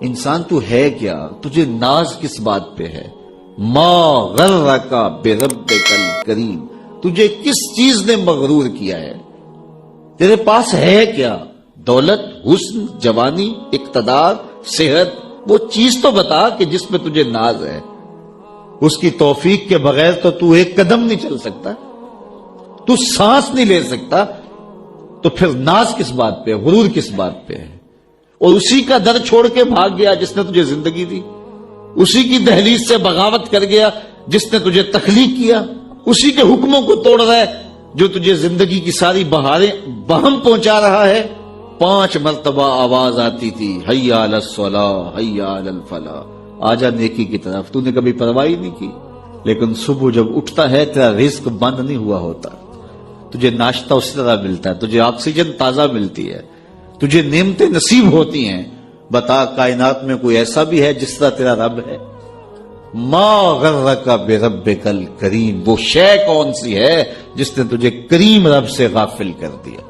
انسان تو ہے کیا؟ تجھے ناز کس بات پہ ہے؟ ما غرک بربک الکریم، تجھے کس چیز نے مغرور کیا ہے؟ تیرے پاس ہے کیا؟ دولت، حسن، جوانی، اقتدار، صحت، وہ چیز تو بتا کہ جس میں تجھے ناز ہے۔ اس کی توفیق کے بغیر تو ایک قدم نہیں چل سکتا، تو سانس نہیں لے سکتا، تو پھر ناز کس بات پہ ہے؟ غرور کس بات پہ ہے؟ اور اسی کا در چھوڑ کے بھاگ گیا جس نے تجھے زندگی دی، اسی کی دہلیز سے بغاوت کر گیا جس نے تجھے تخلیق کیا، اسی کے حکموں کو توڑ رہا ہے جو تجھے زندگی کی ساری بہاریں بہم پہنچا رہا ہے۔ 5 مرتبہ آواز آتی تھی، حی علی الصلاۃ، حی علی الفلاح، آجا نیکی کی طرف، تو نے کبھی پرواہ نہیں کی۔ لیکن صبح جب اٹھتا ہے تیرا رزق بند نہیں ہوا ہوتا، تجھے ناشتہ اسی طرح ملتا ہے، تجھے آکسیجن تازہ ملتی ہے، تجھے نعمتیں نصیب ہوتی ہیں۔ بتا کائنات میں کوئی ایسا بھی ہے جس طرح تیرا رب ہے؟ ما غرک بربک الکریم، وہ شے کون سی ہے جس نے تجھے کریم رب سے غافل کر دیا؟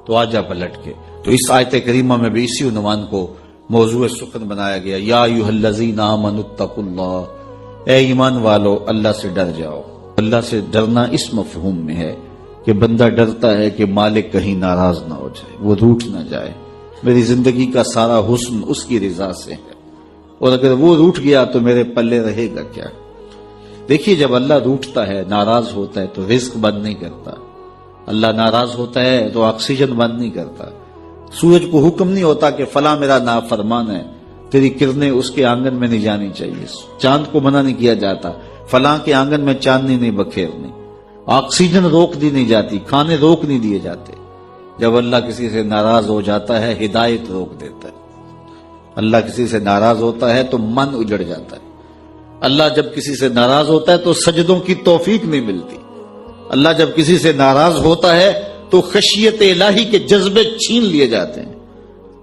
تو آجا پلٹ کے۔ تو اس آیت کریمہ میں بھی اسی عنوان کو موضوع سخن بنایا گیا، یا ایھا الذین آمنوا اتقوا اللہ، اے ایمان والو اللہ سے ڈر جاؤ۔ اللہ سے ڈرنا اس مفہوم میں ہے کہ بندہ ڈرتا ہے کہ مالک کہیں ناراض نہ ہو جائے، وہ روٹھ نہ جائے، میری زندگی کا سارا حسن اس کی رضا سے ہے، اور اگر وہ روٹھ گیا تو میرے پلے رہے گا کیا؟ دیکھیے جب اللہ روٹھتا ہے، ناراض ہوتا ہے تو رزق بند نہیں کرتا، اللہ ناراض ہوتا ہے تو آکسیجن بند نہیں کرتا، سورج کو حکم نہیں ہوتا کہ فلاں میرا نافرمان ہے، تیری کرنیں اس کے آنگن میں نہیں جانی چاہیے، چاند کو منع نہیں کیا جاتا فلاں کے آنگن میں چاندنی نہیں بکھیرنی، آکسیجن روک دی نہیں جاتی، کھانے روک نہیں دیے جاتے۔ جب اللہ کسی سے ناراض ہو جاتا ہے ہدایت روک دیتا ہے، اللہ کسی سے ناراض ہوتا ہے تو من اجڑ جاتا ہے، اللہ جب کسی سے ناراض ہوتا ہے تو سجدوں کی توفیق نہیں ملتی، اللہ جب کسی سے ناراض ہوتا ہے تو خشیت الہی کے جذبے چھین لیے جاتے ہیں،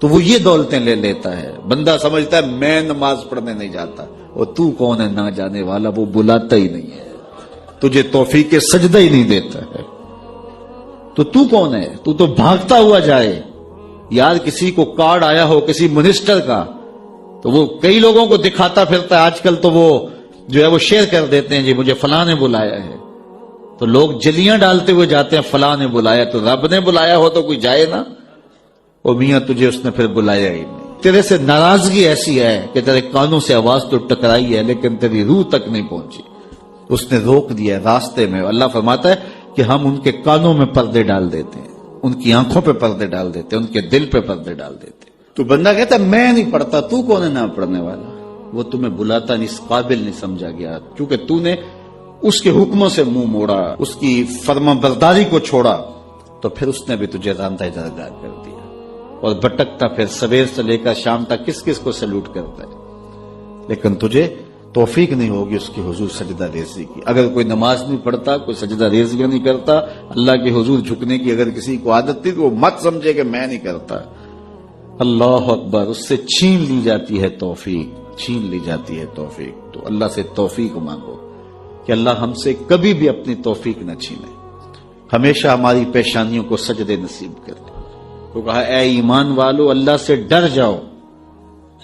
تو وہ یہ دولتیں لے لیتا ہے۔ بندہ سمجھتا ہے میں نماز پڑھنے نہیں جاتا، اور تو کون ہے نہ جانے والا، وہ بلاتا ہی نہیں ہے، تجھے توفیق سجدہ ہی نہیں دیتا ہے، تو کون ہے؟ تو بھاگتا ہوا جائے۔ یار کسی کو کارڈ آیا ہو کسی منسٹر کا تو وہ کئی لوگوں کو دکھاتا پھرتا ہے، آج کل تو وہ جو ہے وہ شیئر کر دیتے ہیں، جی مجھے فلاں نے بلایا ہے، تو لوگ جلیاں ڈالتے ہوئے جاتے ہیں، فلاں نے بلایا، تو رب نے بلایا ہو تو کوئی جائے نا؟ اور میاں تجھے اس نے پھر بلایا ہی نہیں، تیرے سے ناراضگی ایسی ہے کہ تیرے کانوں سے آواز تو ٹکرائی ہے لیکن تیری روح تک نہیں پہنچی، اس نے روک دیا راستے میں۔ اللہ فرماتا ہے کہ ہم ان کے کانوں میں پردے ڈال دیتے ہیں، ان کی آنکھوں پہ پردے ڈال دیتے ہیں، ان کے دل پہ پردے ڈال دیتے ہیں۔ تو بندہ کہتا ہے میں نہیں پڑھتا، تو کون ہے نہ پڑھنے والا؟ وہ تمہیں بلاتا نہیں، اس قابل نہیں سمجھا گیا، کیونکہ تو نے اس کے حکموں سے منہ موڑا، اس کی فرما برداری کو چھوڑا، تو پھر اس نے بھی تجھے راندہ درگاہ کر دیا، اور بھٹکتا پھر سویر سے لے کر شام تک کس کس کو سلوٹ کرتا ہے، لیکن تجھے توفیق نہیں ہوگی اس کی حضور سجدہ ریزی کی۔ اگر کوئی نماز نہیں پڑھتا، کوئی سجدہ ریزیاں نہیں کرتا، اللہ کے حضور جھکنے کی اگر کسی کو عادت تھی تو وہ مت سمجھے کہ میں نہیں کرتا۔ اللہ اکبر، اس سے چھین لی جاتی ہے توفیق، چھین لی جاتی ہے توفیق۔ تو اللہ سے توفیق مانگو کہ اللہ ہم سے کبھی بھی اپنی توفیق نہ چھینے، ہمیشہ ہماری پیشانیوں کو سجدے نصیب کر دے۔ تو کہا اے ایمان والو اللہ سے ڈر جاؤ،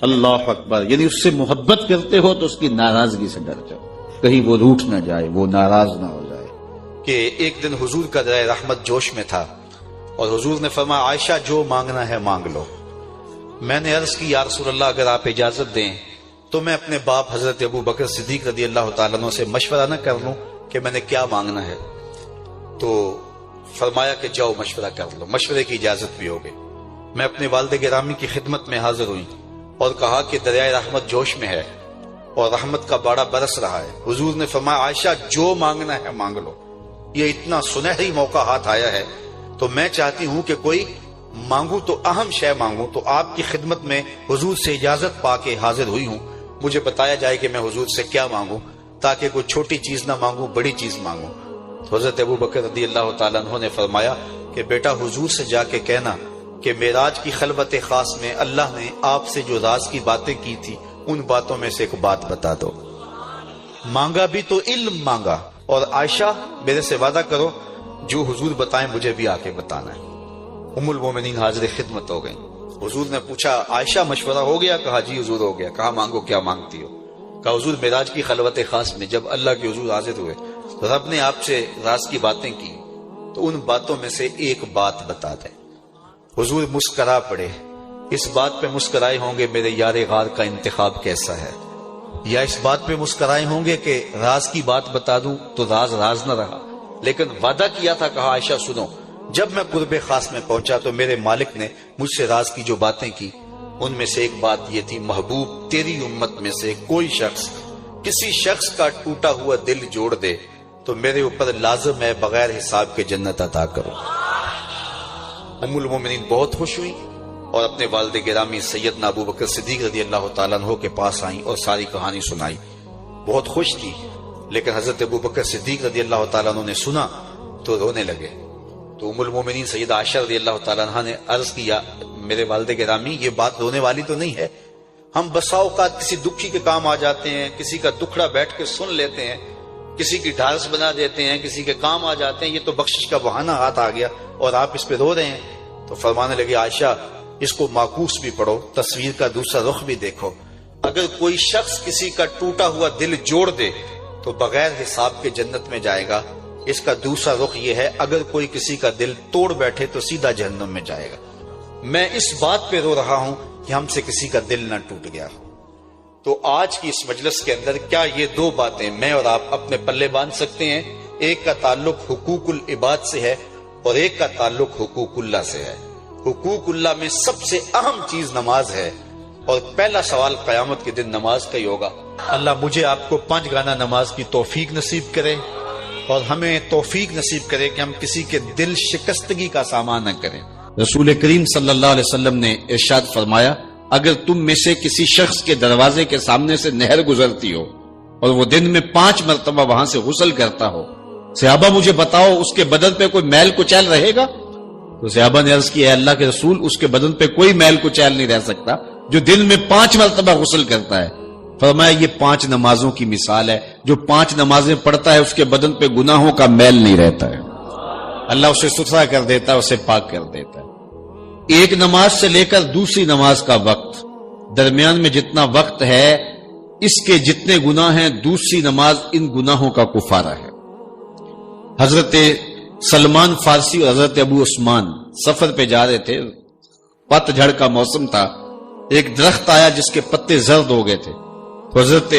اللہ اکبر، یعنی اس سے محبت کرتے ہو تو اس کی ناراضگی سے ڈر جاؤ، کہیں وہ روٹھ نہ جائے، وہ ناراض نہ ہو جائے۔ کہ ایک دن حضور کا درائے رحمت جوش میں تھا، اور حضور نے فرمایا عائشہ جو مانگنا ہے مانگ لو۔ میں نے عرض کی یا رسول اللہ اگر آپ اجازت دیں تو میں اپنے باپ حضرت ابو بکر صدیق رضی اللہ تعالیٰ عنہ سے مشورہ نہ کر لوں کہ میں نے کیا مانگنا ہے؟ تو فرمایا کہ جاؤ مشورہ کر لو، مشورے کی اجازت بھی ہو گئی۔ میں اپنے والد گرامی کی خدمت میں حاضر ہوئی اور کہا کہ دریائے رحمت جوش میں ہے اور رحمت کا باڑا برس رہا ہے۔ حضور نے فرمایا عائشہ جو مانگنا ہے مانگ لو، یہ اتنا سنہری موقع ہاتھ آیا ہے، تو میں چاہتی ہوں کہ کوئی مانگوں تو اہم شے مانگوں، تو آپ کی خدمت میں حضور سے اجازت پا کے حاضر ہوئی ہوں، مجھے بتایا جائے کہ میں حضور سے کیا مانگوں، تاکہ کوئی چھوٹی چیز نہ مانگوں، بڑی چیز مانگوں۔ حضرت ابو بکر رضی اللہ تعالیٰ عنہ نے فرمایا کہ بیٹا حضور سے جا کے کہنا کہ معراج کی خلوت خاص میں اللہ نے آپ سے جو راز کی باتیں کی تھی ان باتوں میں سے ایک بات بتا دو۔ مانگا بھی تو علم مانگا، اور عائشہ میرے سے وعدہ کرو جو حضور بتائیں مجھے بھی آ کے بتانا ہے۔ ام المومنین حاضر خدمت ہو گئیں، حضور نے پوچھا عائشہ مشورہ ہو گیا؟ کہا جی حضور ہو گیا۔ کہا مانگو کیا مانگتی ہو؟ کہا حضور معراج کی خلوت خاص میں جب اللہ کے حضور حاضر ہوئے رب نے آپ سے راز کی باتیں کی تو ان باتوں میں سے ایک بات بتا دیں۔ حضور مسکرا پڑے، اس بات پہ مسکرائے ہوں گے میرے یار غار کا انتخاب کیسا ہے، یا اس بات پہ مسکرائے ہوں گے کہ راز کی بات بتا دوں تو راز راز نہ رہا، لیکن وعدہ کیا تھا۔ کہا عائشہ سنو، جب میں قرب خاص میں پہنچا تو میرے مالک نے مجھ سے راز کی جو باتیں کی ان میں سے ایک بات یہ تھی، محبوب تیری امت میں سے کوئی شخص کسی شخص کا ٹوٹا ہوا دل جوڑ دے تو میرے اوپر لازم ہے بغیر حساب کے جنت عطا کرو۔ ام المومنین بہت خوش ہوئی اور اپنے والد گرامی سیدنا ابو بکر صدیق رضی اللہ تعالیٰ عنہ کے پاس آئیں اور ساری کہانی سنائی۔ بہت خوش تھی، لیکن حضرت ابو بکر صدیق رضی اللہ تعالیٰ عنہ نے سنا تو رونے لگے۔ تو ام المومنین سیدہ عائشہ رضی اللہ تعالیٰ عنہ نے عرض کیا میرے والد گرامی یہ بات رونے والی تو نہیں ہے، ہم بسا اوقات کسی دکھی کے کام آ جاتے ہیں، کسی کا دکھڑا بیٹھ کے سن لیتے ہیں، کسی کی ڈھارس بنا دیتے ہیں، کسی کے کام آ جاتے ہیں، یہ تو بخشش کا بہانہ ہاتھ آ گیا اور آپ اس پہ رو رہے ہیں۔ تو فرمانے لگے عائشہ اس کو معکوس بھی پڑھو، تصویر کا دوسرا رخ بھی دیکھو، اگر کوئی شخص کسی کا ٹوٹا ہوا دل جوڑ دے تو بغیر حساب کے جنت میں جائے گا، اس کا دوسرا رخ یہ ہے اگر کوئی کسی کا دل توڑ بیٹھے تو سیدھا جہنم میں جائے گا۔ میں اس بات پہ رو رہا ہوں کہ ہم سے کسی کا دل نہ ٹوٹ گیا۔ تو آج کی اس مجلس کے اندر کیا یہ دو باتیں میں اور آپ اپنے پلے باندھ سکتے ہیں؟ ایک کا تعلق حقوق العباد سے ہے اور ایک کا تعلق حقوق اللہ سے ہے۔ حقوق اللہ میں سب سے اہم چیز نماز ہے، اور پہلا سوال قیامت کے دن نماز کا ہی ہوگا۔ اللہ مجھے آپ کو 5 گانا نماز کی توفیق نصیب کرے اور ہمیں توفیق نصیب کرے کہ ہم کسی کے دل شکستگی کا سامان نہ کریں۔ رسول کریم صلی اللہ علیہ وسلم نے ارشاد فرمایا اگر تم میں سے کسی شخص کے دروازے کے سامنے سے نہر گزرتی ہو اور وہ دن میں 5 مرتبہ وہاں سے غسل کرتا ہو، صحابہ مجھے بتاؤ اس کے بدن پہ کوئی میل کچیل رہے گا؟ تو صحابہ نے عرض کیا اے اللہ کے رسول اس کے بدن پہ کوئی میل کچیل نہیں رہ سکتا جو دن میں 5 مرتبہ غسل کرتا ہے۔ فرمایا یہ 5 نمازوں کی مثال ہے، جو 5 نمازیں پڑھتا ہے اس کے بدن پہ گناہوں کا میل نہیں رہتا ہے، اللہ اسے ستھرا کر دیتا ہے، اسے پاک کر دیتا ہے۔ ایک نماز سے لے کر دوسری نماز کا وقت، درمیان میں جتنا وقت ہے اس کے جتنے گناہ ہیں دوسری نماز ان گناہوں کا کفارہ ہے۔ حضرت سلمان فارسی اور حضرت ابو عثمان سفر پہ جا رہے تھے، پت جھڑ کا موسم تھا، ایک درخت آیا جس کے پتے زرد ہو گئے تھے، تو حضرت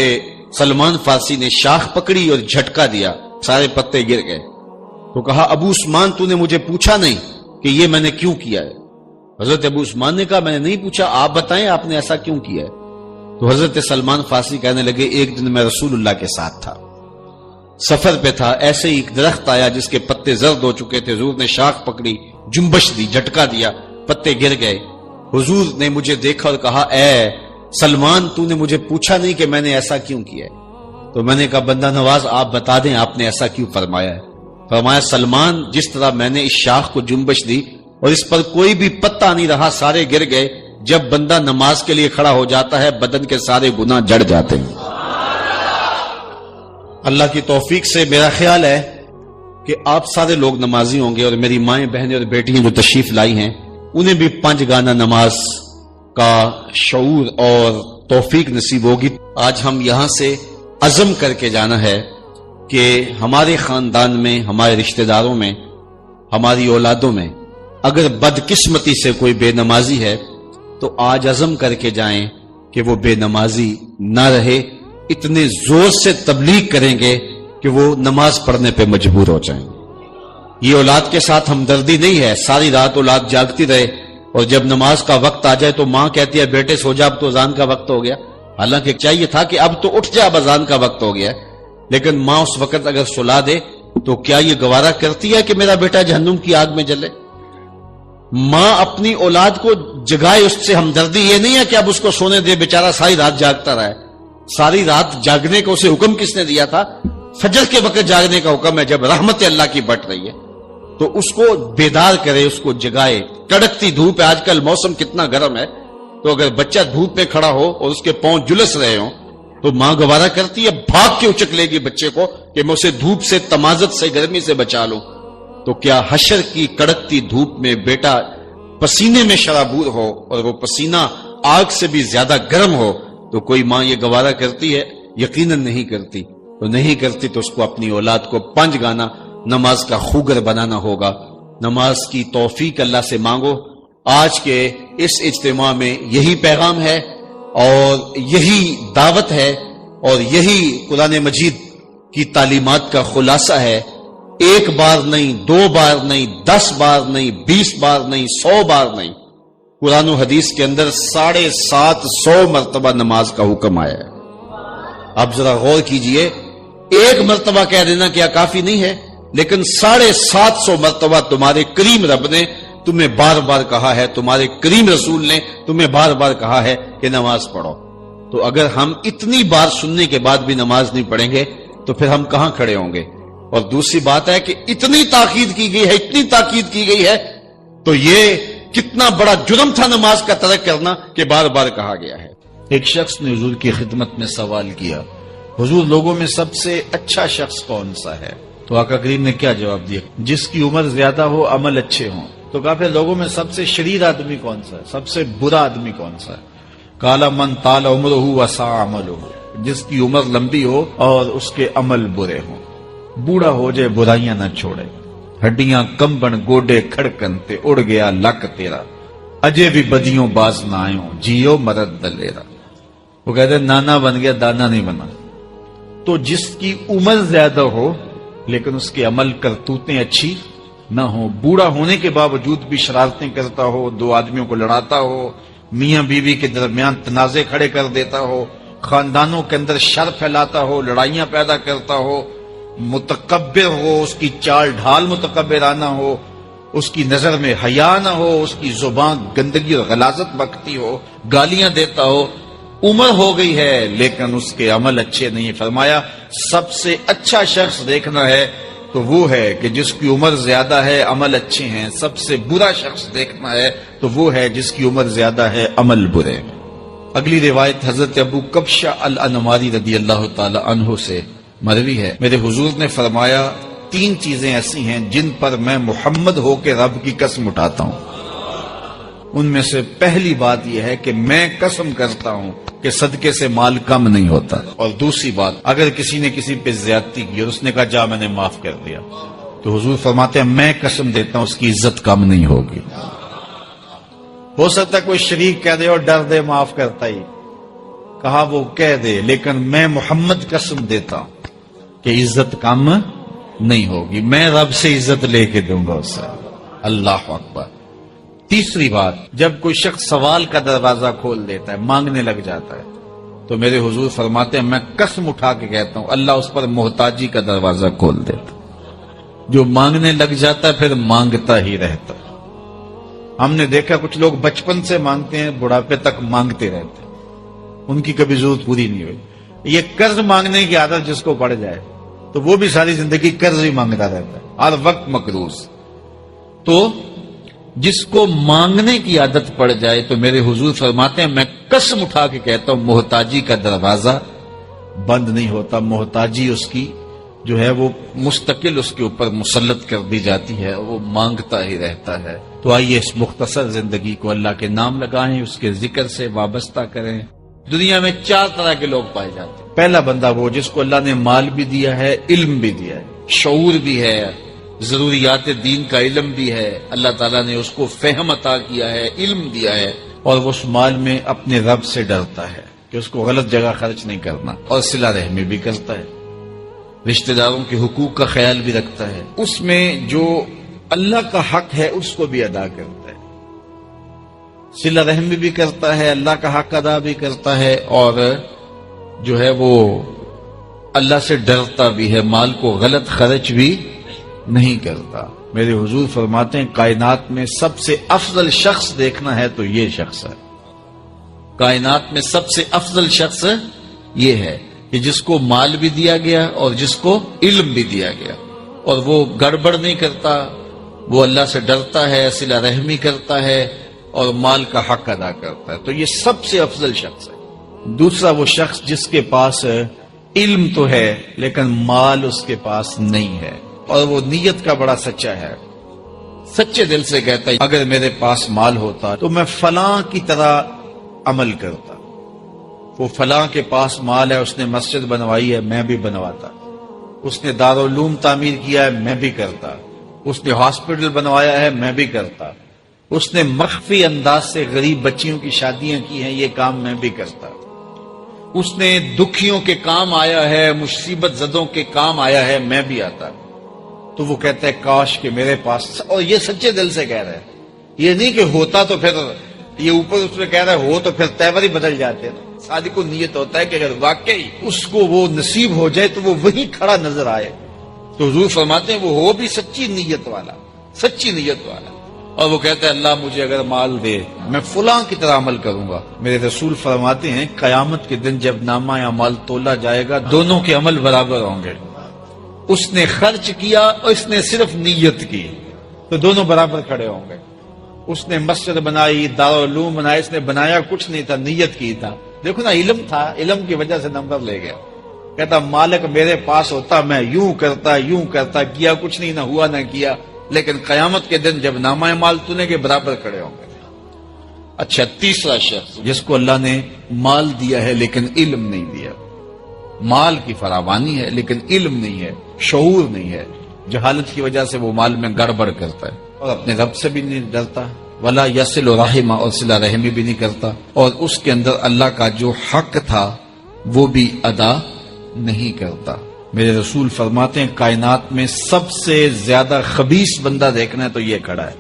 سلمان فارسی نے شاخ پکڑی اور جھٹکا دیا، سارے پتے گر گئے۔ تو کہا ابو عثمان تو نے مجھے پوچھا نہیں کہ یہ میں نے کیوں کیا ہے؟ حضرت ابو عثمان نے کہا میں نے نہیں پوچھا، آپ بتائیں آپ نے ایسا کیوں کیا ہے؟ تو حضرت سلمان فارسی کہنے لگے ایک دن میں رسول اللہ کے ساتھ تھا، سفر پہ تھا، ایسے ہی ایک درخت آیا جس کے پتے زرد ہو چکے تھے، حضور نے شاخ پکڑی، جنبش دی، جھٹکا دیا، پتے گر گئے۔ حضور نے مجھے دیکھا اور کہا اے سلمان تو نے مجھے پوچھا نہیں کہ میں نے ایسا کیوں کیا ہے؟ تو میں نے کہا بندہ نواز آپ بتا دیں آپ نے ایسا کیوں فرمایا ہے؟ فرمایا سلمان جس طرح میں نے اس شاخ کو جنبش دی اور اس پر کوئی بھی پتا نہیں رہا، سارے گر گئے، جب بندہ نماز کے لیے کھڑا ہو جاتا ہے بدن کے سارے گناہ جڑ جاتے ہیں۔ اللہ کی توفیق سے میرا خیال ہے کہ آپ سارے لوگ نمازی ہوں گے، اور میری مائیں بہنیں اور بیٹیاں جو تشریف لائی ہیں انہیں بھی 5 گانا نماز کا شعور اور توفیق نصیب ہوگی۔ آج ہم یہاں سے عزم کر کے جانا ہے کہ ہمارے خاندان میں، ہمارے رشتہ داروں میں، ہماری اولادوں میں اگر بدقسمتی سے کوئی بے نمازی ہے تو آج عزم کر کے جائیں کہ وہ بے نمازی نہ رہے، اتنے زور سے تبلیغ کریں گے کہ وہ نماز پڑھنے پہ مجبور ہو جائیں۔ یہ اولاد کے ساتھ ہمدردی نہیں ہے، ساری رات اولاد جاگتی رہے اور جب نماز کا وقت آ جائے تو ماں کہتی ہے بیٹے سو جا اب تو اذان کا وقت ہو گیا، حالانکہ چاہیے تھا کہ اب تو اٹھ جا اب اذان کا وقت ہو گیا، لیکن ماں اس وقت اگر سلا دے تو کیا یہ گوارا کرتی ہے کہ میرا بیٹا جہنم کی آگ میں جلے؟ ماں اپنی اولاد کو جگائے، اس سے ہمدردی یہ نہیں ہے کہ اب اس کو سونے دے، بیچارہ ساری رات جاگتا رہا ہے۔ ساری رات جاگنے کا اسے حکم کس نے دیا تھا؟ فجر کے وقت جاگنے کا حکم ہے جب رحمت اللہ کی بٹ رہی ہے، تو اس کو بیدار کرے، اس کو جگائے۔ کڑکتی دھوپ ہے، آج کل موسم کتنا گرم ہے، تو اگر بچہ دھوپ پہ کھڑا ہو اور اس کے پاؤں جلس رہے ہوں تو ماں گوارا کرتی ہے، بھاگ کے اچک لے گی بچے کو کہ میں اسے دھوپ سے، تمازت سے، گرمی سے بچا لوں۔ تو کیا حشر کی کڑکتی دھوپ میں بیٹا پسینے میں شرابور ہو اور وہ پسینہ آگ سے بھی زیادہ گرم ہو تو کوئی ماں یہ گوارا کرتی ہے؟ یقیناً نہیں کرتی. تو نہیں کرتی تو اس کو اپنی اولاد کو 5 گانا نماز کا خوگر بنانا ہوگا. نماز کی توفیق اللہ سے مانگو. آج کے اس اجتماع میں یہی پیغام ہے اور یہی دعوت ہے اور یہی قرآن مجید کی تعلیمات کا خلاصہ ہے. 1 بار نہیں، 2 بار نہیں، 10 بار نہیں، 20 بار نہیں، 100 بار نہیں. قرآن و حدیث کے اندر 750 مرتبہ نماز کا حکم آیا ہے. اب ذرا غور کیجئے، 1 مرتبہ کہہ دینا کیا کافی نہیں ہے؟ لیکن 750 مرتبہ تمہارے کریم رب نے تمہیں بار بار کہا ہے، تمہارے کریم رسول نے تمہیں بار بار کہا ہے کہ نماز پڑھو. تو اگر ہم اتنی بار سننے کے بعد بھی نماز نہیں پڑھیں گے تو پھر ہم کہاں کھڑے ہوں گے؟ اور دوسری بات ہے کہ اتنی تاکید کی گئی ہے، اتنی تاکید کی گئی ہے، تو یہ کتنا بڑا جرم تھا نماز کا ترک کرنا کہ بار بار کہا گیا ہے. ایک شخص نے حضور کی خدمت میں سوال کیا، حضور لوگوں میں سب سے اچھا شخص کون سا ہے؟ تو آقا کریم نے کیا جواب دیا؟ جس کی عمر زیادہ ہو، عمل اچھے ہوں. تو کہا پھر لوگوں میں سب سے شریر آدمی کون سا ہے؟ سب سے برا آدمی کون سا ہے؟ قال من طال عمرہ وسع عملہ، جس کی عمر لمبی ہو اور اس کے عمل برے ہوں. بوڑھا ہو جائے برائیاں نہ چھوڑے، ہڈیاں کمبن گوڈے کھڑکن تے اڑ گیا لک تیرا، اجے بھی بدیوں باز نہ آئوں جیو مرد دلیرا. وہ کہتے ہیں نانا بن گیا دانا نہیں بنا. تو جس کی عمر زیادہ ہو لیکن اس کے عمل کرتوتیں اچھی نہ ہو، بوڑھا ہونے کے باوجود بھی شرارتیں کرتا ہو، 2 آدمیوں کو لڑاتا ہو، میاں بیوی کے درمیان تنازع کھڑے کر دیتا ہو، خاندانوں کے اندر شر پھیلاتا ہو، لڑائیاں پیدا کرتا ہو، متکبر ہو، اس کی چال ڈھال متکبرانہ ہو، اس کی نظر میں حیا نہ ہو، اس کی زبان گندگی اور غلاظت بکتی ہو، گالیاں دیتا ہو، عمر ہو گئی ہے لیکن اس کے عمل اچھے نہیں. فرمایا سب سے اچھا شخص دیکھنا ہے تو وہ ہے کہ جس کی عمر زیادہ ہے، عمل اچھے ہیں. سب سے برا شخص دیکھنا ہے تو وہ ہے جس کی عمر زیادہ ہے، عمل برے. اگلی روایت حضرت ابو کبشہ الانماری رضی اللہ تعالی عنہ سے مروی ہے، میرے حضور نے فرمایا 3 چیزیں ایسی ہیں جن پر میں محمد ہو کے رب کی قسم اٹھاتا ہوں. ان میں سے پہلی بات یہ ہے کہ میں قسم کرتا ہوں کہ صدقے سے مال کم نہیں ہوتا. اور دوسری بات، اگر کسی نے کسی پہ زیادتی کی اور اس نے کہا جا میں نے معاف کر دیا، تو حضور فرماتے ہیں میں قسم دیتا ہوں اس کی عزت کم نہیں ہوگی. ہو سکتا ہے کوئی شریک کہہ دے اور ڈر دے معاف کرتا ہی، کہا وہ کہہ دے، لیکن میں محمد قسم دیتا ہوں کہ عزت کم نہیں ہوگی. میں رب سے عزت لے کے دوں گا اسے. اللہ اکبر. تیسری بات، جب کوئی شخص سوال کا دروازہ کھول دیتا ہے، مانگنے لگ جاتا ہے، تو میرے حضور فرماتے ہیں میں قسم اٹھا کے کہتا ہوں اللہ اس پر محتاجی کا دروازہ کھول دیتا. جو مانگنے لگ جاتا ہے پھر مانگتا ہی رہتا. ہم نے دیکھا کچھ لوگ بچپن سے مانگتے ہیں، بڑھاپے تک مانگتے رہتے ہیں، ان کی کبھی ضرورت پوری نہیں ہوئی. یہ قرض مانگنے کی عادت جس کو پڑ جائے تو وہ بھی ساری زندگی قرض ہی مانگتا رہتا ہے، ہر وقت مقروض. تو جس کو مانگنے کی عادت پڑ جائے تو میرے حضور فرماتے ہیں میں قسم اٹھا کے کہتا ہوں محتاجی کا دروازہ بند نہیں ہوتا. محتاجی اس کی جو ہے وہ مستقل اس کے اوپر مسلط کر دی جاتی ہے، وہ مانگتا ہی رہتا ہے. تو آئیے اس مختصر زندگی کو اللہ کے نام لگائیں، اس کے ذکر سے وابستہ کریں. دنیا میں 4 طرح کے لوگ پائے جاتے ہیں. پہلا بندہ وہ جس کو اللہ نے مال بھی دیا ہے، علم بھی دیا ہے، شعور بھی ہے، ضروریات دین کا علم بھی ہے، اللہ تعالیٰ نے اس کو فہم عطا کیا ہے، علم دیا ہے، اور وہ اس مال میں اپنے رب سے ڈرتا ہے کہ اس کو غلط جگہ خرچ نہیں کرنا، اور صلہ رحمی بھی کرتا ہے، رشتہ داروں کے حقوق کا خیال بھی رکھتا ہے، اس میں جو اللہ کا حق ہے اس کو بھی ادا کرتا ہے، صلہ رحمی بھی کرتا ہے، اللہ کا حق ادا بھی کرتا ہے، اور جو ہے وہ اللہ سے ڈرتا بھی ہے، مال کو غلط خرچ بھی نہیں کرتا. میرے حضور فرماتے ہیں کائنات میں سب سے افضل شخص دیکھنا ہے تو یہ شخص ہے. کائنات میں سب سے افضل شخص یہ ہے کہ جس کو مال بھی دیا گیا اور جس کو علم بھی دیا گیا، اور وہ گڑبڑ نہیں کرتا، وہ اللہ سے ڈرتا ہے، صلہ رحمی کرتا ہے اور مال کا حق ادا کرتا ہے. تو یہ سب سے افضل شخص ہے. دوسرا وہ شخص جس کے پاس علم تو ہے لیکن مال اس کے پاس نہیں ہے، اور وہ نیت کا بڑا سچا ہے، سچے دل سے کہتا ہے اگر میرے پاس مال ہوتا تو میں فلاں کی طرح عمل کرتا. وہ فلاں کے پاس مال ہے، اس نے مسجد بنوائی ہے، میں بھی بنواتا. اس نے دارالعلوم تعمیر کیا ہے، میں بھی کرتا. اس نے ہاسپٹل بنوایا ہے، میں بھی کرتا. اس نے مخفی انداز سے غریب بچیوں کی شادیاں کی ہیں، یہ کام میں بھی کرتا. اس نے دکھیوں کے کام آیا ہے، مصیبت زدوں کے کام آیا ہے، میں بھی آتا. تو وہ کہتا ہے کاش کہ میرے پاس، اور یہ سچے دل سے کہہ رہا ہے، یہ نہیں کہ ہوتا تو پھر یہ اوپر اس میں کہہ رہا ہے ہو تو پھر تیور ہی بدل جاتے ہیں. صادق کو نیت ہوتا ہے کہ اگر واقعی اس کو وہ نصیب ہو جائے تو وہ وہی کھڑا نظر آئے. تو حضور فرماتے ہیں وہ ہو بھی سچی نیت والا، سچی نیت والا. اور وہ کہتا ہے اللہ مجھے اگر مال دے میں فلاں کی طرح عمل کروں گا. میرے رسول فرماتے ہیں قیامت کے دن جب نامہ اعمال تولا جائے گا دونوں کے عمل برابر ہوں گے. اس نے خرچ کیا اور اس نے صرف نیت کی تو دونوں برابر کھڑے ہوں گے. اس نے مسجد بنائی، دارالعلوم بنایا، اس نے بنایا کچھ نہیں تھا، نیت کی تھا. دیکھو نا علم تھا، علم کی وجہ سے نمبر لے گیا. کہتا مالک میرے پاس ہوتا میں یوں کرتا، کیا کچھ نہیں، نہ ہوا نہ کیا، لیکن قیامت کے دن جب نامہ مال تونے کے برابر کھڑے ہوں گے. اچھا، تیسرا شخص جس کو اللہ نے مال دیا ہے لیکن علم نہیں دیا. مال کی فراوانی ہے لیکن علم نہیں ہے، شعور نہیں ہے. جہالت کی وجہ سے وہ مال میں گڑبڑ کرتا ہے اور اپنے رب سے بھی نہیں ڈرتا، ولا یصل رحمہ، اور صلہ رحمی بھی نہیں کرتا، اور اس کے اندر اللہ کا جو حق تھا وہ بھی ادا نہیں کرتا. میرے رسول فرماتے ہیں کائنات میں سب سے زیادہ خبیث بندہ دیکھنا ہے تو یہ کھڑا ہے.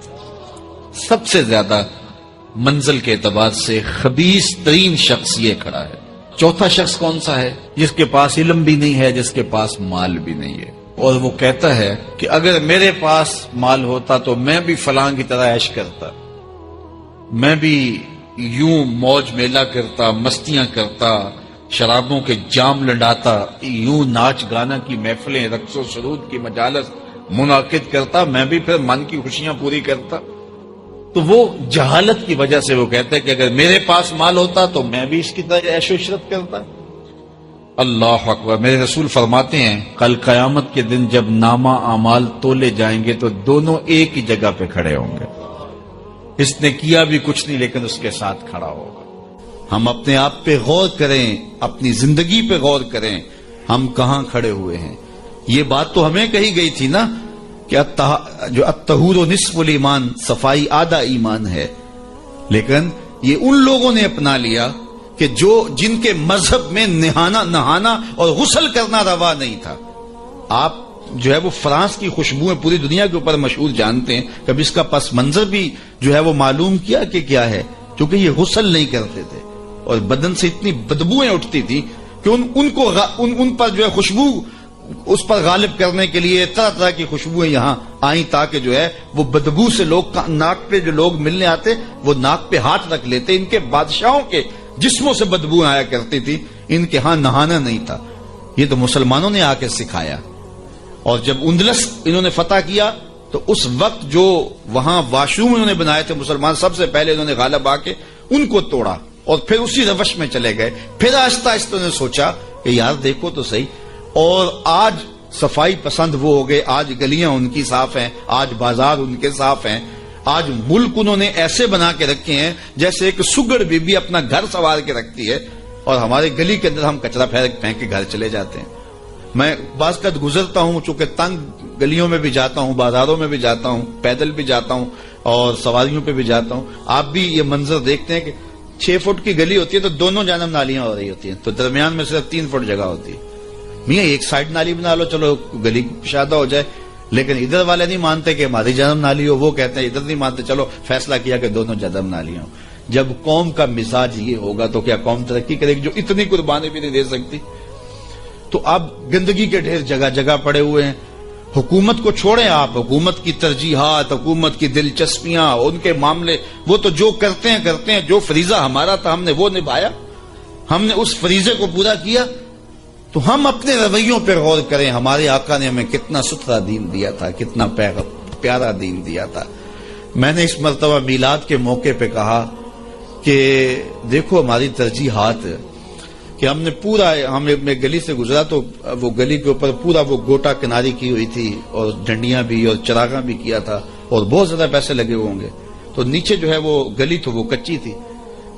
سب سے زیادہ منزل کے اعتبار سے خبیث ترین شخص یہ کھڑا ہے. چوتھا شخص کون سا ہے؟ جس کے پاس علم بھی نہیں ہے، جس کے پاس مال بھی نہیں ہے، اور وہ کہتا ہے کہ اگر میرے پاس مال ہوتا تو میں بھی فلاں کی طرح عیش کرتا، میں بھی یوں موج میلہ کرتا، مستیاں کرتا، شرابوں کے جام لڑاتا، یوں ناچ گانا کی محفلیں، رقص و سرود کی مجالس منعقد کرتا، میں بھی پھر من کی خوشیاں پوری کرتا. تو وہ جہالت کی وجہ سے وہ کہتا ہے کہ اگر میرے پاس مال ہوتا تو میں بھی اس کی طرح عیش و عشرت کرتا. اللہ اکبر. میرے رسول فرماتے ہیں کل قیامت کے دن جب نامہ اعمال تولے جائیں گے تو دونوں ایک ہی جگہ پہ کھڑے ہوں گے. اس نے کیا بھی کچھ نہیں لیکن اس کے ساتھ کھڑا ہوگا. ہم اپنے آپ پہ غور کریں، اپنی زندگی پہ غور کریں، ہم کہاں کھڑے ہوئے ہیں. یہ بات تو ہمیں کہی گئی تھی نا کہ جو الطہور نصف الایمان، صفائی آدھا ایمان ہے. لیکن یہ ان لوگوں نے اپنا لیا کہ جن کے مذہب میں نہانا اور غسل کرنا روا نہیں تھا. آپ جو ہے وہ فرانس کی خوشبوئیں پوری دنیا کے اوپر مشہور جانتے ہیں، کبھی اس کا پس منظر بھی جو ہے وہ معلوم کیا کہ کیا ہے؟ کیونکہ یہ غسل نہیں کرتے تھے اور بدن سے اتنی بدبوئیں اٹھتی تھی کہ ان پر جو ہے خوشبو اس پر غالب کرنے کے لیے طرح طرح کی خوشبوئیں یہاں آئیں تاکہ جو ہے وہ بدبو سے لوگ ناک پہ جو لوگ ملنے آتے وہ ناک پہ ہاتھ رکھ لیتے. ان کے بادشاہوں کے جسموں سے بدبو آیا کرتی تھی، ان کے ہاں نہانا نہیں تھا. یہ تو مسلمانوں نے آ کے سکھایا. اور جب اندلس انہوں نے فتح کیا تو اس وقت جو وہاں واش روم انہوں نے بنائے تھے مسلمان، سب سے پہلے انہوں نے غالب آ کے ان کو توڑا اور پھر اسی روش میں چلے گئے. پھر آہستہ آہستہ نے سوچا کہ یار دیکھو تو صحیح. اور آج صفائی پسند وہ ہو گئے، آج گلیاں ان کی صاف ہیں، آج بازار ان کے صاف ہیں، آج ملک انہوں نے ایسے بنا کے رکھے ہیں جیسے ایک سگڑ بی بی اپنا گھر سنوار کے رکھتی ہے اور ہمارے گلی کے اندر ہم کچرا پھینک کے گھر چلے جاتے ہیں. میں بعض کا گزرتا ہوں، چونکہ تنگ گلیوں میں بھی جاتا ہوں، بازاروں میں بھی جاتا ہوں، پیدل بھی جاتا ہوں اور سواریوں پہ بھی جاتا ہوں. آپ بھی یہ منظر دیکھتے ہیں کہ 6 فٹ کی گلی ہوتی ہے تو دونوں جانب نالیاں ہو رہی ہوتی ہیں، تو درمیان میں صرف 3 فٹ جگہ ہوتی ہے. میاں ایک سائڈ نالی بنا لو، چلو گلی کشادہ ہو جائے. لیکن ادھر والے نہیں مانتے کہ ہماری جانب نالی ہو، وہ کہتے ہیں ادھر نہیں مانتے، چلو فیصلہ کیا کہ دونوں جانب نالیاں ہوں. جب قوم کا مزاج یہ ہوگا تو کیا قوم ترقی کرے گی جو اتنی قربانی بھی نہیں دے سکتی؟ تو اب گندگی کے ڈھیر جگہ جگہ پڑے ہوئے ہیں. حکومت کو چھوڑیں آپ، حکومت کی ترجیحات، حکومت کی دلچسپیاں، ان کے معاملے، وہ تو جو کرتے ہیں. جو فریضہ ہمارا تھا ہم نے وہ نبھایا، ہم نے اس فریضے کو پورا کیا. تو ہم اپنے رویوں پر غور کریں. ہمارے آقا نے ہمیں کتنا ستھرا دین دیا تھا، کتنا پیارا دین دیا تھا. میں نے اس مرتبہ میلاد کے موقع پہ کہا کہ دیکھو ہماری ترجیحات کہ ہم نے پورا، میں گلی سے گزرا تو وہ گلی کے اوپر پورا وہ گوٹا کناری کی ہوئی تھی اور ڈنڈیاں بھی اور چراغاں بھی کیا تھا اور بہت زیادہ پیسے لگے ہوئے ہوں گے. تو نیچے جو ہے وہ گلی تو وہ کچی تھی.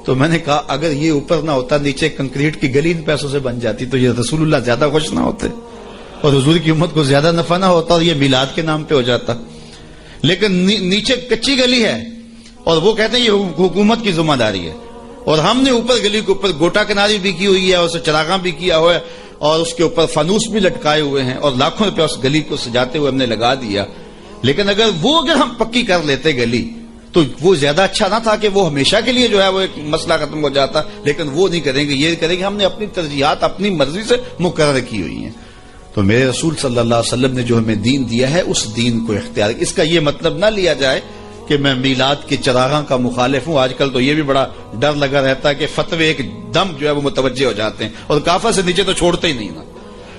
تو میں نے کہا اگر یہ اوپر نہ ہوتا, نیچے کنکریٹ کی گلی ان پیسوں سے بن جاتی, تو یہ رسول اللہ زیادہ خوش نہ ہوتے اور حضور کی امت کو زیادہ نفع نہ ہوتا اور یہ میلاد کے نام پہ ہو جاتا. لیکن نیچے کچی گلی ہے اور وہ کہتے ہیں یہ حکومت کی ذمہ داری ہے, اور ہم نے اوپر گلی کے اوپر گوٹا کناری بھی کی ہوئی ہے, اور اسے چراغاں بھی کیا ہوا ہے, اور اس کے اوپر فانوس بھی لٹکائے ہوئے ہیں, اور لاکھوں روپے اس گلی کو سجاتے ہوئے ہم نے لگا دیا. لیکن اگر ہم پکی کر لیتے گلی, تو وہ زیادہ اچھا نہ تھا کہ وہ ہمیشہ کے لیے جو ہے وہ ایک مسئلہ ختم ہو جاتا. لیکن وہ نہیں کریں گے, یہ کریں گے ہم نے اپنی ترجیحات اپنی مرضی سے مقرر کی ہوئی ہیں. تو میرے رسول صلی اللہ علیہ وسلم نے جو ہمیں دین دیا ہے اس دین کو اختیار. اس کا یہ مطلب نہ لیا جائے کہ میں میلاد کے چراغاں کا مخالف ہوں. آج کل تو یہ بھی بڑا ڈر لگا رہتا ہے کہ فتوے ایک دم جو ہے وہ متوجہ ہو جاتے ہیں اور کافر سے نیچے تو چھوڑتے ہی نہیں نا.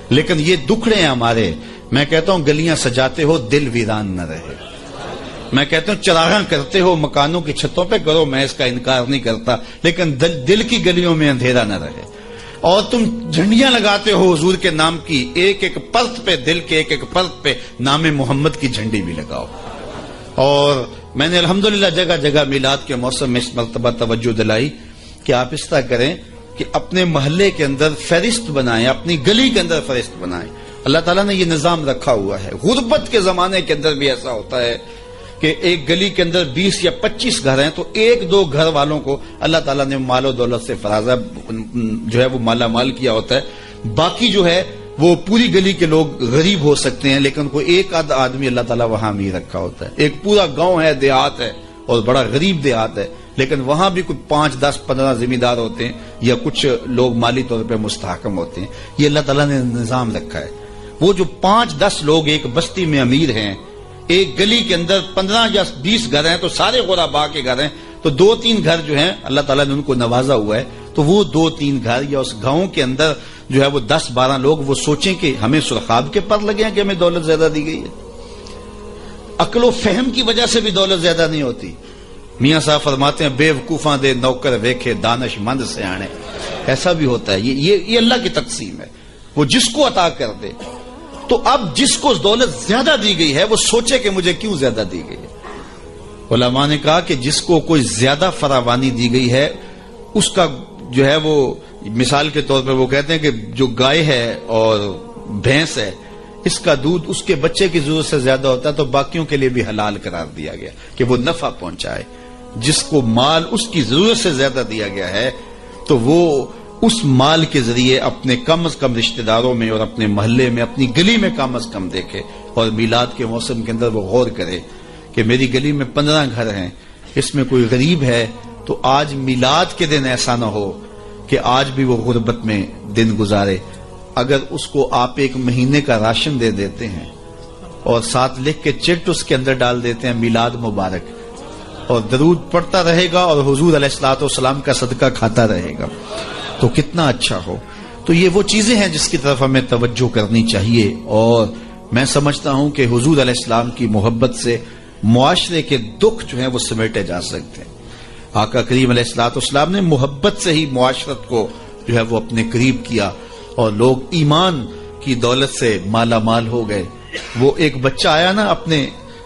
لیکن یہ دکھڑے ہیں ہمارے. میں کہتا ہوں گلیاں سجاتے ہو دل ویران نہ رہے. میں کہتا ہوں چراغاں کرتے ہو مکانوں کی چھتوں پہ کرو, میں اس کا انکار نہیں کرتا, لیکن دل کی گلیوں میں اندھیرا نہ رہے. اور تم جھنڈیاں لگاتے ہو حضور کے نام کی, ایک ایک پرت پہ, دل کے ایک ایک پرت پہ نام محمد کی جھنڈی بھی لگاؤ. اور میں نے الحمدللہ جگہ جگہ میلاد کے موسم میں اس مرتبہ توجہ دلائی کہ آپ اس طرح کریں کہ اپنے محلے کے اندر فہرست بنائیں, اپنی گلی کے اندر فہرست بنائیں. اللہ تعالیٰ نے یہ نظام رکھا ہوا ہے. غربت کے زمانے کے اندر بھی ایسا ہوتا ہے کہ ایک گلی کے اندر 20 یا 25 گھر ہیں, تو ایک دو گھر والوں کو اللہ تعالیٰ نے مال و دولت سے فرازہ جو ہے وہ مالا مال کیا ہوتا ہے. باقی جو ہے وہ پوری گلی کے لوگ غریب ہو سکتے ہیں, لیکن کوئی ایک آدھ آدمی اللہ تعالیٰ وہاں امیر رکھا ہوتا ہے. ایک پورا گاؤں ہے, دیہات ہے, اور بڑا غریب دیہات ہے, لیکن وہاں بھی کوئی 5, 10, 15 ذمہ دار ہوتے ہیں, یا کچھ لوگ مالی طور پہ مستحکم ہوتے ہیں. یہ اللہ تعالیٰ نے نظام رکھا ہے. وہ جو 5, 10 لوگ ایک بستی میں امیر ہیں, ایک گلی کے اندر 15 یا 20 گھر ہیں, تو سارے غربا کے گھر ہیں, تو 2-3 گھر جو ہیں اللہ تعالیٰ نے ان کو نوازا ہوا ہے. تو وہ 2-3 گھر یا اس گاؤں کے اندر جو ہے وہ 10-12 لوگ وہ سوچیں کہ ہمیں سرخاب کے پر لگے ہیں کہ ہمیں دولت زیادہ دی گئی ہے. عقل و فہم کی وجہ سے بھی دولت زیادہ نہیں ہوتی. میاں صاحب فرماتے ہیں بے وقوفاں دے نوکر ویکھے دانش مند سے آنے. ایسا بھی ہوتا ہے. یہ اللہ کی تقسیم ہے, وہ جس کو عطا کر دے. تو اب جس کو دولت زیادہ دی گئی ہے وہ سوچے کہ مجھے کیوں زیادہ دی گئی ہے. علماء نے کہا کہ جس کو کوئی زیادہ فراوانی دی گئی ہے اس کا جو ہے وہ مثال کے طور پر وہ کہتے ہیں کہ جو گائے ہے اور بھینس ہے, اس کا دودھ اس کے بچے کی ضرورت سے زیادہ ہوتا ہے, تو باقیوں کے لیے بھی حلال قرار دیا گیا کہ وہ نفع پہنچائے. جس کو مال اس کی ضرورت سے زیادہ دیا گیا ہے تو وہ اس مال کے ذریعے اپنے کم از کم رشتہ داروں میں اور اپنے محلے میں اپنی گلی میں کم از کم دیکھے. اور میلاد کے موسم کے اندر وہ غور کرے کہ میری گلی میں 15 گھر ہیں, اس میں کوئی غریب ہے, تو آج میلاد کے دن ایسا نہ ہو کہ آج بھی وہ غربت میں دن گزارے. اگر اس کو آپ 1 مہینے کا راشن دے دیتے ہیں اور ساتھ لکھ کے چٹ اس کے اندر ڈال دیتے ہیں میلاد مبارک, اور درود پڑھتا رہے گا اور حضور علیہ الصلوۃ والسلام کا صدقہ کھاتا رہے گا, تو کتنا اچھا ہو. تو یہ وہ چیزیں ہیں جس کی طرف ہمیں توجہ کرنی چاہیے. اور میں سمجھتا ہوں کہ حضور علیہ السلام کی محبت سے معاشرے کے دکھ جو ہیں وہ سمیٹے جا سکتے ہیں. آقا کریم علیہ الصلوۃ والسلام نے محبت سے ہی معاشرت کو جو ہے وہ اپنے قریب کیا, اور لوگ ایمان کی دولت سے مالا مال ہو گئے. وہ ایک بچہ آیا نا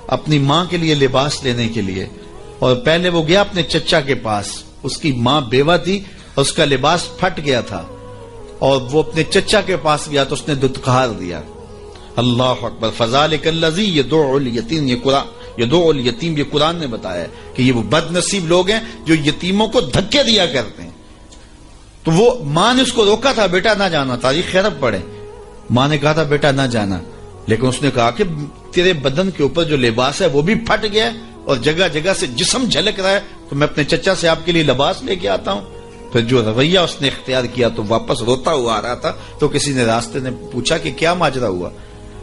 اپنی ماں کے لیے لباس لینے کے لیے, اور پہلے وہ گیا اپنے چچا کے پاس, اس کی ماں بیوہ تھی, اس کا لباس پھٹ گیا تھا, اور وہ اپنے چچا کے پاس گیا تو اس نے دتکار دیا. اللہ اکبر. فذالک الذی یدعو الیتیم, یدعو الیتیم, یہ قرآن نے بتایا کہ یہ وہ بد نصیب لوگ ہیں جو یتیموں کو دھکے دیا کرتے ہیں. تو وہ ماں نے اس کو روکا تھا, بیٹا نہ جانا, تاریخ خیرب پڑھے, ماں نے کہا تھا بیٹا نہ جانا, لیکن اس نے کہا کہ تیرے بدن کے اوپر جو لباس ہے وہ بھی پھٹ گیا اور جگہ جگہ سے جسم جھلک رہا ہے, تو میں اپنے چچا سے آپ کے لیے لباس لے کے آتا ہوں. پھر جو رویہ اس نے اختیار کیا تو واپس روتا ہوا آ رہا تھا, تو کسی نے راستے نے پوچھا کہ کیا ماجرا ہوا.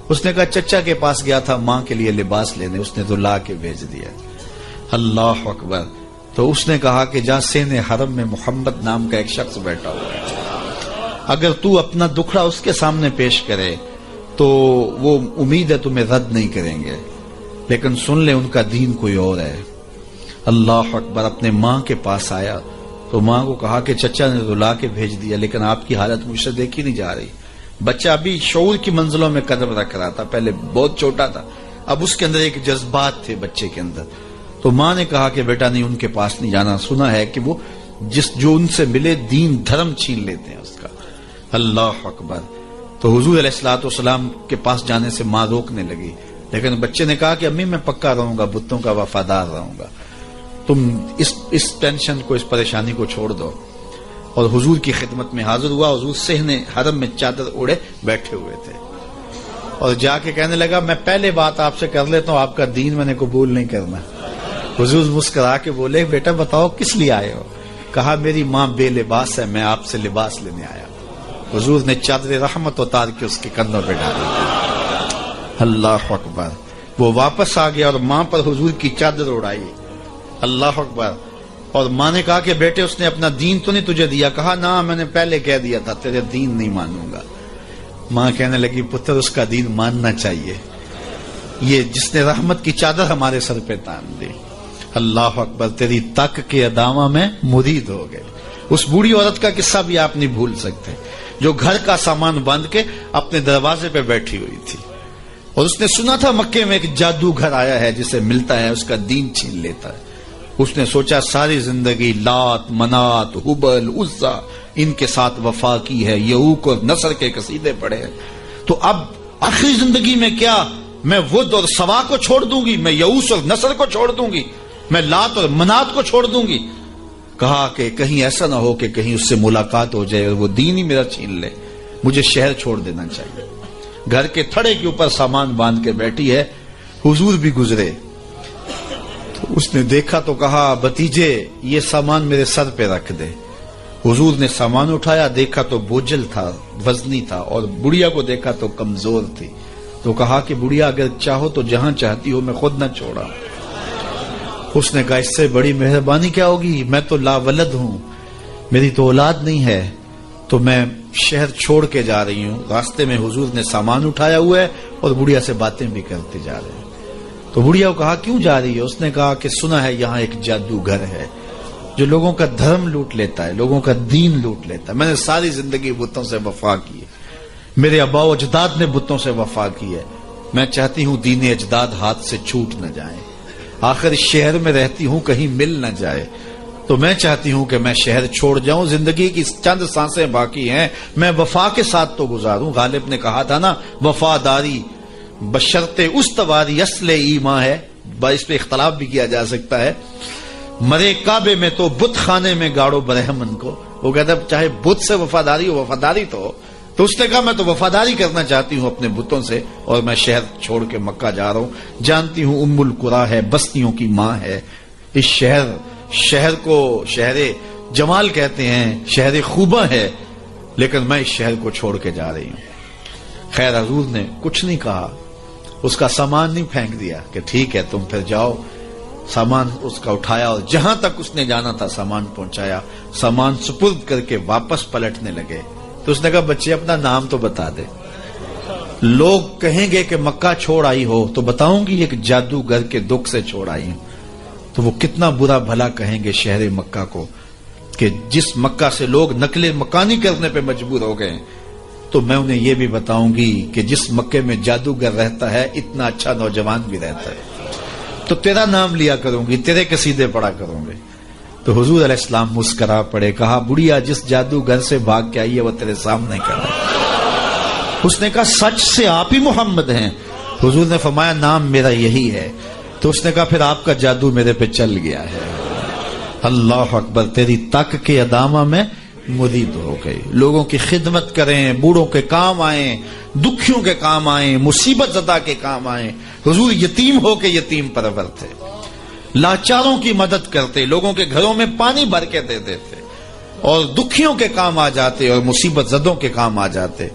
اس نے کہا چچا کے پاس گیا تھا ماں کے لیے لباس لینے, اس نے تو لا کے بھیج دیا. اللہ اکبر. تو اس نے کہا کہ جہاں سین حرم میں محمد نام کا ایک شخص بیٹھا ہوا ہے, اگر تو اپنا دکھڑا اس کے سامنے پیش کرے تو وہ امید ہے تمہیں رد نہیں کریں گے, لیکن سن لے ان کا دین کوئی اور ہے. اللہ اکبر. اپنے ماں کے پاس آیا تو ماں کو کہا کہ چچا نے رلا کے بھیج دیا, لیکن آپ کی حالت مجھ سے دیکھی نہیں جا رہی. بچہ ابھی شعور کی منزلوں میں قدم رکھ رہا تھا, پہلے بہت چھوٹا تھا, اب اس کے اندر ایک جذبات تھے بچے کے اندر. تو ماں نے کہا کہ بیٹا نہیں، ان کے پاس نہیں جانا، سنا ہے کہ وہ جو ان سے ملے دین دھرم چھین لیتے ہیں اس کا. اللہ اکبر. تو حضور علیہ الصلوۃ والسلام کے پاس جانے سے ماں روکنے لگی، لیکن بچے نے کہا کہ امی میں پکا رہوں گا، بتوں کا وفادار رہوں گا، تم اس ٹینشن کو، اس پریشانی کو چھوڑ دو. اور حضور کی خدمت میں حاضر ہوا. حضور صحن حرم میں چادر اوڑے بیٹھے ہوئے تھے اور جا کے کہنے لگا میں پہلے بات آپ سے کر لیتا ہوں، آپ کا دین میں نے قبول نہیں کرنا. حضور مسکرا کے بولے بیٹا بتاؤ کس لیے آئے ہو؟ کہا میری ماں بے لباس ہے، میں آپ سے لباس لینے آیا. حضور نے چادر رحمت اتار کے اس کے کندھوں پہ ڈالی. اللہ اکبر. وہ واپس آ گیا اور ماں پر حضور کی چادر اڑائی. اللہ اکبر. اور ماں نے کہا کہ بیٹے اس نے اپنا دین تو نہیں تجھے دیا؟ کہا نہ، میں نے پہلے کہہ دیا تھا تیرے دین نہیں مانوں گا. ماں کہنے لگی پتر اس کا دین ماننا چاہیے، یہ جس نے رحمت کی چادر ہمارے سر پہ تان دی. اللہ اکبر. تیری تک کے ادامہ میں مرید ہو گئے. اس بوڑھی عورت کا قصہ بھی آپ نہیں بھول سکتے، جو گھر کا سامان باندھ کے اپنے دروازے پہ بیٹھی ہوئی تھی اور اس نے سنا تھا مکے میں ایک جادوگر آیا ہے جسے ملتا ہے اس کا دین چھین لیتا ہے. اس نے سوچا ساری زندگی لات، منات، حبل، عزا ان کے ساتھ وفا کی ہے، یعوق اور نصر کے قصیدے پڑھے ہیں، تو اب آخری زندگی میں کیا میں ود اور سوا کو چھوڑ دوں گی، میں یعوس اور نصر کو چھوڑ دوں گی، میں لات اور منات کو چھوڑ دوں گی. کہا کہ کہیں ایسا نہ ہو کہ کہیں اس سے ملاقات ہو جائے اور وہ دین ہی میرا چھین لے، مجھے شہر چھوڑ دینا چاہیے. گھر کے تھڑے کے اوپر سامان باندھ کے بیٹھی ہے. حضور بھی گزرے تو اس نے دیکھا تو کہا بھتیجے یہ سامان میرے سر پہ رکھ دے. حضور نے سامان اٹھایا، دیکھا تو بوجھل تھا، وزنی تھا، اور بڑھیا کو دیکھا تو کمزور تھی. تو کہا کہ بڑھیا اگر چاہو تو جہاں چاہتی ہو، میں خود نہ چھوڑا. اس نے کہا اس سے بڑی مہربانی کیا ہوگی، میں تو لاولد ہوں، میری تو اولاد نہیں ہے، تو میں شہر چھوڑ کے جا رہی ہوں. راستے میں حضور نے سامان اٹھایا ہوا ہے اور بڑھیا سے باتیں بھی کرتے جا رہے ہیں. تو بڑھیا کو کہا کیوں جا رہی ہے؟ اس نے کہا کہ سنا ہے یہاں ایک جادوگر ہے جو لوگوں کا دھرم لوٹ لیتا ہے، لوگوں کا دین لوٹ لیتا ہے. میں نے ساری زندگی بتوں سے وفا کی ہے، میرے آباء و اجداد نے بتوں سے وفا کی ہے، میں چاہتی ہوں دین اجداد ہاتھ سے چھوٹ نہ جائیں. آخر اس شہر میں رہتی ہوں، کہیں مل نہ جائے، تو میں چاہتی ہوں کہ میں شہر چھوڑ جاؤں. زندگی کی چند سانسیں باقی ہیں، میں وفا کے ساتھ تو گزاروں. غالب نے کہا تھا نا وفاداری بشرط استواری اصل ایمان ہے. اس پہ اختلاف بھی کیا جا سکتا ہے. مرے کعبے میں تو بت خانے میں گاڑو برہمن کو. وہ کہتا ہے چاہے بت سے وفاداری ہو، وفاداری تو اس نے کہا میں تو وفاداری کرنا چاہتی ہوں اپنے بتوں سے، اور میں شہر چھوڑ کے مکہ جا رہا ہوں. جانتی ہوں ام القریٰ ہے، بستیوں کی ماں ہے. اس شہر کو شہر جمال کہتے ہیں، شہر خوبہ ہے، لیکن میں اس شہر کو چھوڑ کے جا رہی ہوں. خیر حضور نے کچھ نہیں کہا، اس کا سامان نہیں پھینک دیا کہ ٹھیک ہے تم پھر جاؤ. سامان اس کا اٹھایا اور جہاں تک اس نے جانا تھا سامان پہنچایا. سامان سپرد کر کے واپس پلٹنے لگے تو اس نے کہا بچے اپنا نام تو بتا دے. لوگ کہیں گے کہ مکہ چھوڑ آئی ہو تو بتاؤں گی ایک جادوگر کے دکھ سے چھوڑ آئی ہوں. تو وہ کتنا برا بھلا کہیں گے شہر مکہ کو کہ جس مکہ سے لوگ نقل مکانی کرنے پہ مجبور ہو گئے. تو میں انہیں یہ بھی بتاؤں گی کہ جس مکے میں جادوگر رہتا ہے اتنا اچھا نوجوان بھی رہتا ہے. تو تیرا نام لیا کروں گی، تیرے قصیدے پڑھا کروں گے. تو حضور علیہ السلام مسکرا پڑے. کہا بڑھیا جس جادوگر سے بھاگ کے آئی ہے وہ تیرے سامنے کھڑا ہے. اس نے کہا سچ سے آپ ہی محمد ہیں؟ حضور نے فرمایا نام میرا یہی ہے. تو اس نے کہا پھر آپ کا جادو میرے پہ چل گیا ہے. اللہ اکبر. تیری تک کے ادامہ میں مرید ہو گئی. لوگوں کی خدمت کریں، بوڑھوں کے کام آئیں، دکھیوں کے کام آئیں، مصیبت زدہ کے کام آئیں. حضور یتیم ہو کے یتیم پرور تھے، لاچاروں کی مدد کرتے، لوگوں کے گھروں میں پانی بھر کے دے دیتے، اور دکھیوں کے کام آ جاتے اور مصیبت زدوں کے کام آ جاتے.